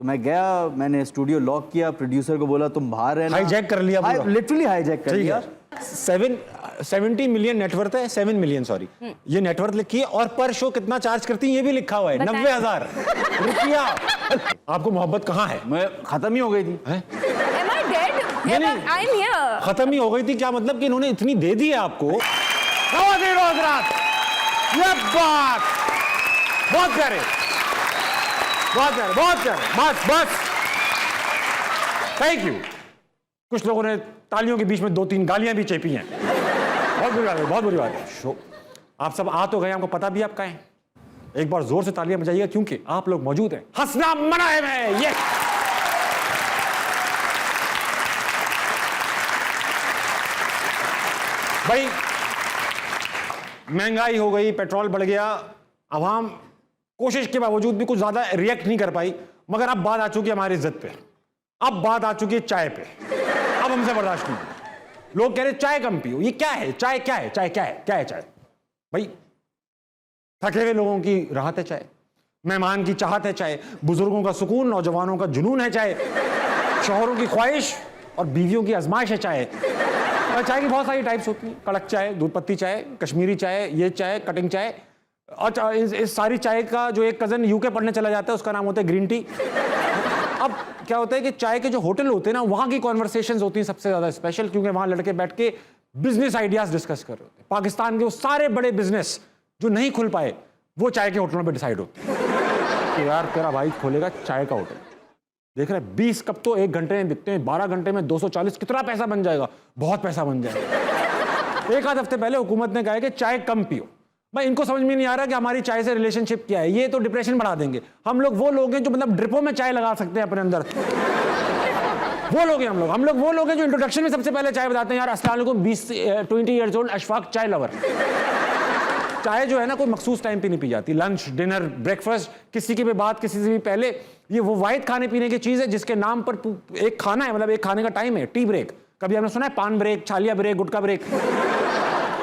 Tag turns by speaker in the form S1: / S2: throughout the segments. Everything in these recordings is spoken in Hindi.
S1: तो मैं गया, मैंने स्टूडियो लॉक किया, प्रोड्यूसर को बोला तुम बाहर रहना।
S2: हाईजैक कर लिया पूरा।
S1: लिटरली हाईजैक कर लिया।
S2: 70 मिलियन नेटवर्थ है, 7 मिलियन सॉरी, ये नेटवर्थ लिखी है, और पर शो कितना चार्ज करती है ये भी लिखा हुआ है, 90,000 रुपया। आपको मोहब्बत कहाँ है?
S1: मैं खत्म ही हो गई थी।
S3: Am I dead? I'm here.
S2: खत्म ही हो गई थी क्या मतलब कि इन्होंने इतनी दे दी है आपको? ये बात बहुत प्यारे, बहुत प्यारे, बहुत प्यारे, बस बस, थैंक यू। कुछ लोगों ने तालियों के बीच में 2-3 गालियां भी चेपी हैं। बहुत बुरी बात है, बहुत बुरी बात है। शो आप सब आ तो गए, आपको पता भी आप कहाँ हैं। एक बार जोर से तालियां बजाइएगा क्योंकि आप लोग मौजूद हैं हंसना मना है में। ये भाई महंगाई हो गई, पेट्रोल बढ़ गया, आवाम कोशिश के बावजूद भी कुछ ज्यादा रिएक्ट नहीं कर पाई, मगर अब बात आ चुकी है हमारी इज्जत पे, अब बात आ चुकी है चाय पे। अब हमसे बर्दाश्त नहीं। लोग कह रहे चाय कम पियो। ये क्या है? चाय क्या है? चाय क्या है? क्या है चाय? भाई थके हुए लोगों की राहत है चाय, मेहमान की चाहत है चाय, बुजुर्गों का सुकून, नौजवानों का जुनून है चाय, शौहरों की ख्वाहिश और बीवियों की आजमाइश है चाय। और चाय की बहुत सारी टाइप्स होती हैं, कड़क चाय, दूध पत्ती चाय, कश्मीरी चाय, ये चाय, कटिंग चाय। और इस सारी चाय का जो एक कजन यूके पढ़ने चला जाता है उसका नाम होता है ग्रीन टी। अब क्या होता है कि चाय के जो होटल होते हैं ना, वहां की कॉन्वर्सेशंस होती हैं सबसे ज्यादा स्पेशल, क्योंकि वहां लड़के बैठ के बिजनेस आइडियाज डिस्कस कर रहे होते हैं। पाकिस्तान के वो सारे बड़े बिजनेस जो नहीं खुल पाए वो चाय के होटलों पे डिसाइड होते हैं कि यार तेरा भाई खोलेगा चाय का होटल, देख रहे 20 कप तो 1 घंटे में बिकते हैं, 12 घंटे में 240, कितना पैसा बन जाएगा? बहुत पैसा बन जाएगा। एक आध हफ्ते पहले हुकूमत ने कहा है कि चाय कम पियो। भाई इनको समझ में नहीं आ रहा कि हमारी चाय से रिलेशनशिप क्या है, ये तो डिप्रेशन बढ़ा देंगे। हम लोग वो लोग हैं जो मतलब ड्रिपों में चाय लगा सकते हैं अपने अंदर, वो लोग हैं हम लोग वो लोग हैं जो इंट्रोडक्शन में सबसे पहले चाय बताते हैं, यार अस्सलाम वालेकुम 20 ईयर्स ओल्ड अशफाक चाय लवर। चाय जो है ना कोई मखसूस टाइम पे नहीं पी जाती, लंच, डिनर, ब्रेकफास्ट, किसी के भी बाद किसी से भी पहले। ये वो वाहिद खाने पीने की चीज है जिसके नाम पर एक खाना है, मतलब एक खाने का टाइम है, टी ब्रेक। कभी हमने सुना है पान ब्रेक, छालिया ब्रेक, गुटखा ब्रेक?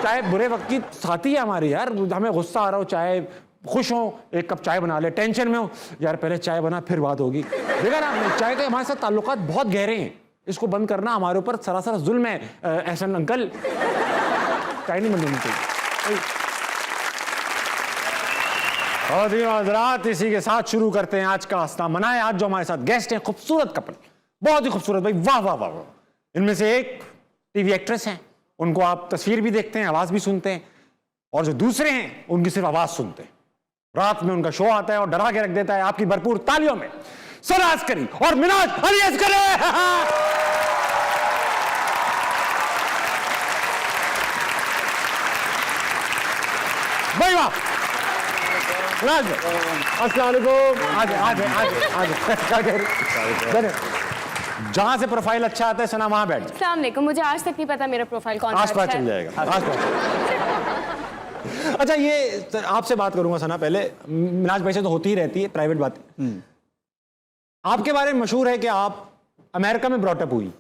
S2: चाय बुरे वक्त की साथी है हमारी यार। हमें गुस्सा आ रहा हो चाय, खुश हो 1 कप चाय बना ले, टेंशन में हो यार पहले चाय बना फिर बात होगी। देखा ना, चाय के हमारे साथ ताल्लुकात बहुत गहरे हैं, इसको बंद करना हमारे ऊपर सरासर जुल्म है। एहसन अंकल चाय नहीं बंद होनी चाहिए। और हज़रात इसी के साथ शुरू करते हैं आज का हंसना मनाए। आज जो हमारे साथ गेस्ट हैं खूबसूरत कपल, बहुत ही खूबसूरत भाई, वाह वाह वाह वाह। इनमें से एक टीवी एक्ट्रेस हैं, उनको आप तस्वीर भी देखते हैं, आवाज भी सुनते हैं, और जो दूसरे हैं उनकी सिर्फ आवाज सुनते हैं। रात में उनका शो आता है और डरा के रख देता है। आपकी भरपूर तालियों में सना अस्करी और मिनाज अली अस्करी। भाई वाह, अस्सलाम वालेकुम। जहां से प्रोफाइल अच्छा आता है सना वहां बैठ जाए।
S3: अस्सलाम वालेकुम। मुझे आज तक नहीं पता मेरा प्रोफाइल कौन सा
S2: आस पास
S3: अच्छा
S2: चल
S3: है।
S2: जाएगा, आस पास। अच्छा ये आपसे बात करूंगा सना, पहले मिनाज भाई से तो होती ही रहती है प्राइवेट बातें। आपके बारे में मशहूर है कि आप अमेरिका में ब्रॉटअप हुई।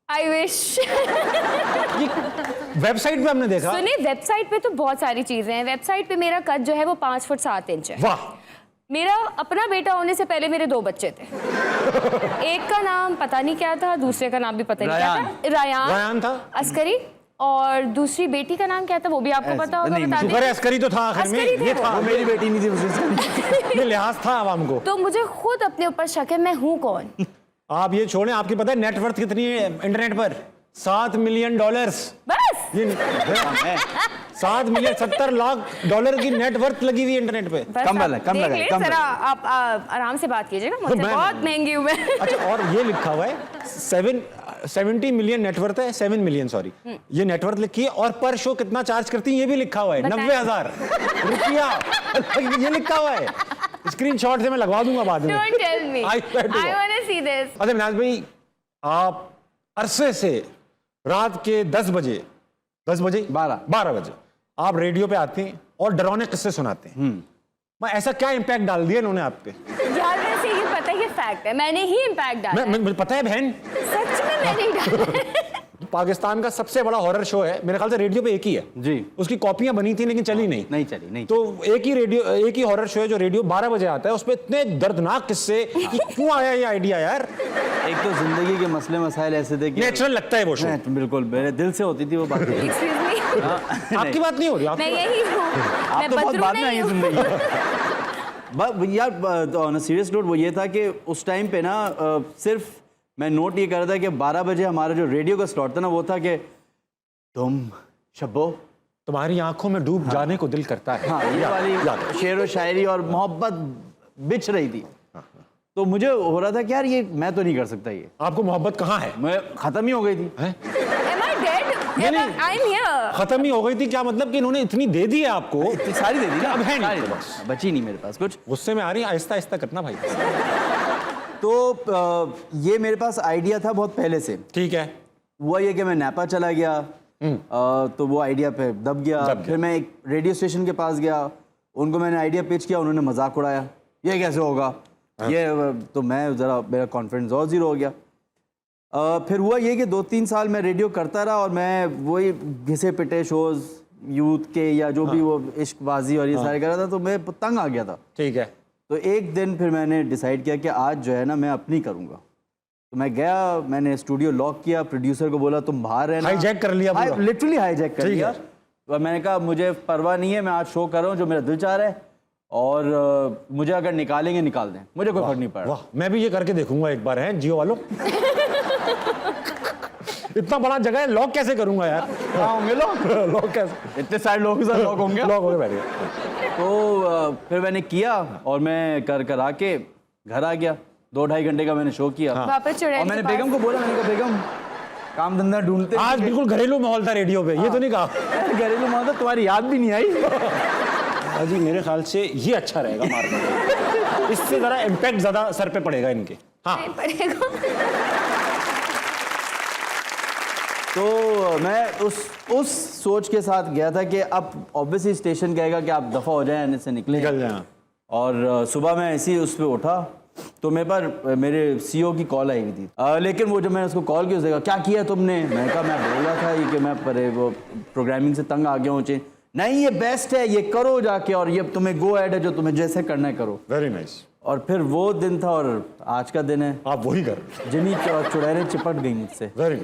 S3: I wish.
S2: वेबसाइट पे हमने देखा।
S3: सुनिए, वेबसाइट पे तो बहुत सारी चीजें हैं। वेबसाइट पे मेरा कद जो है वो 5 फुट 7 इंच है।
S2: वाह।
S3: मेरा अपना बेटा होने से पहले मेरे 2 बच्चे थे। एक का नाम पता नहीं क्या था, दूसरे का नाम भी पता नहीं क्या था,
S2: रायान था,
S3: अस्करी, और दूसरी बेटी का नाम क्या था वो भी आपको पता होगा, बता
S2: शुक्र है अस्करी तो था आखिर में।
S3: अस्करी थे
S2: ये
S3: वो।
S2: था,
S1: वो मेरी बेटी नहीं थी,
S2: ये लिहाज था आवाम को।
S3: तो मुझे खुद अपने ऊपर शक है मैं हूँ कौन।
S2: आप ये छोड़ें, आपकी पता है नेटवर्थ कितनी है इंटरनेट पर? $7 मिलियन।
S3: बस
S2: ये 7 मिलियन 70 लाख डॉलर की नेटवर्थ लगी हुई इंटरनेट पे।
S1: कम वाला, कम लगा, कम
S3: जरा आप आराम से बात कीजिएगा, मुझसे बहुत महंगी हूँ मैं।
S2: अच्छा, और ये लिखा हुआ है 70 मिलियन नेटवर्थ है, 7 मिलियन सॉरी, ये नेटवर्थ लिखी है, और पर शो कितना चार्ज करती है ये भी लिखा हुआ है, 90,000 रुपया। ये लिखा हुआ है, स्क्रीनशॉट से मैं लगवा दूंगा बाद में।
S3: Don't tell me. I wanna see this.
S2: अच्छा मिनाज भाई, आप अरसे से रात के 10 बजे 12 बजे आप रेडियो पे आते हैं और डरावने किस्से सुनाते हैं। मैं ऐसा क्या इम्पैक्ट डाल दिया इन्होंने आप पे?
S3: यार वैसे ये पता है, ये फैक्ट है, मैंने ही इम्पैक्ट डाला है।
S2: मुझे पता है बहन,
S3: सच में मैंने ही डाला है।
S2: पाकिस्तान का सबसे बड़ा हॉरर शो है, मेरे ख्याल से रेडियो पे एक ही है
S1: जी।
S2: उसकी कॉपियां बनी थी लेकिन चली नहीं।
S1: नहीं चली, नहीं।
S2: तो एक ही हॉरर शो है जो रेडियो 12 बजे आता है, उसमें इतने दर्दनाक किस्से कि क्यों आया ये आइडिया यार।
S1: एक तो जिंदगी के मसले मसाइल ऐसे थे कि
S2: नेचुरल लगता है वो शो।
S1: बिल्कुल मेरे दिल से होती थी वो बात।
S3: Excuse me,
S2: आपकी बात नहीं हो रही,
S3: मैं यही हूँ,
S1: आप
S3: मैं
S1: तो बहुत
S3: बदरू
S1: बाद में आई
S3: नहीं
S1: हैं
S3: हूँ।
S1: जिंदगी। यार ऑन सीरियस नोट वो ये था कि उस टाइम पे ना सिर्फ मैं नोट ये कर रहा था कि 12 बजे हमारा जो रेडियो का स्लॉट था ना वो था कि तुम शब्बो,
S2: तुम्हारी आंखों में डूब जाने को दिल करता है।
S1: हाँ ये वाली शेर व शायरी और मोहब्बत बिछ रही थी। तो मुझे हो रहा था कि यार ये मैं तो नहीं कर सकता, ये
S2: आपको मोहब्बत कहाँ है?
S1: मैं खत्म ही हो गई थी।
S3: Am I dead? I'm here.
S2: खत्म ही हो गई थी क्या मतलब कि इन्होंने इतनी दे दी है आपको?
S1: इतनी सारी दे दी ना,
S2: अब है नहीं
S1: सारी
S2: तो
S1: दे दी।
S2: बस।
S1: बची नहीं मेरे पास कुछ।
S2: गुस्से में आ रही, आहिस्ता आहिस्ता करना भाई।
S1: तो ये मेरे पास आइडिया था बहुत पहले से।
S2: ठीक है।
S1: हुआ ये कि मैं नेपा चला गया, तो वो आइडिया पे दब गया। फिर मैं एक रेडियो स्टेशन के पास गया, उनको मैंने आइडिया पिच किया, उन्होंने मजाक उड़ाया, ये कैसे होगा ये। तो मैं ज़रा मेरा कॉन्फिडेंस और ज़ीरो हो गया। फिर हुआ ये कि 2-3 साल मैं रेडियो करता रहा और मैं वही घिसे पिटे शोज़ यूथ के या जो भी वो इश्कबाजी और ये सारे कर रहा था, तो मैं तंग आ गया था।
S2: ठीक है।
S1: तो एक दिन फिर मैंने डिसाइड किया कि आज जो है ना मैं अपनी करूँगा। तो मैं गया, मैंने स्टूडियो लॉक किया, प्रोड्यूसर को बोला तुम बाहर रहना।
S2: हाईजैक कर लिया पूरा।
S1: लिटरली हाईजैक कर लिया। तो मैंने कहा मुझे परवाह नहीं है, मैं आज शो कर रहा हूँ जो मेरा दिल चाह रहा है, और मुझे अगर निकालेंगे निकाल दें, मुझे कोई फर्क नहीं पड़ रहा।
S2: वाह, मैं भी ये करके देखूंगा एक बार, है जियो वालों। इतना बड़ा जगह है, लॉक कैसे करूंगा यार?
S1: हाँ होंगे लोग,
S2: लॉक कैसे?
S1: इतने सारे लोग के साथ लॉक होंगे।
S2: लॉक हो गए बैठ गए।
S1: तो फिर मैंने किया और मैं कर आके घर आ गया। 2-2.5 घंटे का मैंने शो किया।
S3: वापस चुड़ैल
S1: और मैंने
S3: के पास।
S1: बेगम को बोला, मैंने कहा बेगम काम धंधा ढूंढते।
S2: आज बिल्कुल घरेलू माहौल था रेडियो पे, ये तो नहीं कहा।
S1: घरेलू माहौल था, तुम्हारी याद भी नहीं आई।
S2: अजी मेरे ख्याल से ये अच्छा रहेगा मार्केट, इससे जरा इम्पैक्ट ज्यादा सर पे पड़ेगा इनके। हाँ
S3: नहीं पड़ेगा।
S1: तो मैं उस सोच के साथ गया था कि अब ऑब्वियसली स्टेशन कहेगा कि आप दफ़ा हो जाएं, आने से निकल
S2: जाए।
S1: और सुबह मैं ऐसे ही उस पर उठा तो मेरे पर मेरे सीईओ की कॉल आई हुई थी। लेकिन वो जब मैंने उसको कॉल की, उसने कहा क्या किया तुमने? मैंने कहा मैं बोल रहा था ये कि मैं पर वो प्रोग्रामिंग से तंग आ गया हूँ। नहीं ये बेस्ट है, ये करो जाके, और ये तुम्हें गो एड है, जो तुम्हें जैसे करना है करो।
S2: Very nice.
S1: और फिर वो दिन था और आज का दिन है।
S2: आप वही कर।
S1: जिन्हीं चुड़ैलें चिपट गई मुझसे।
S2: वेरी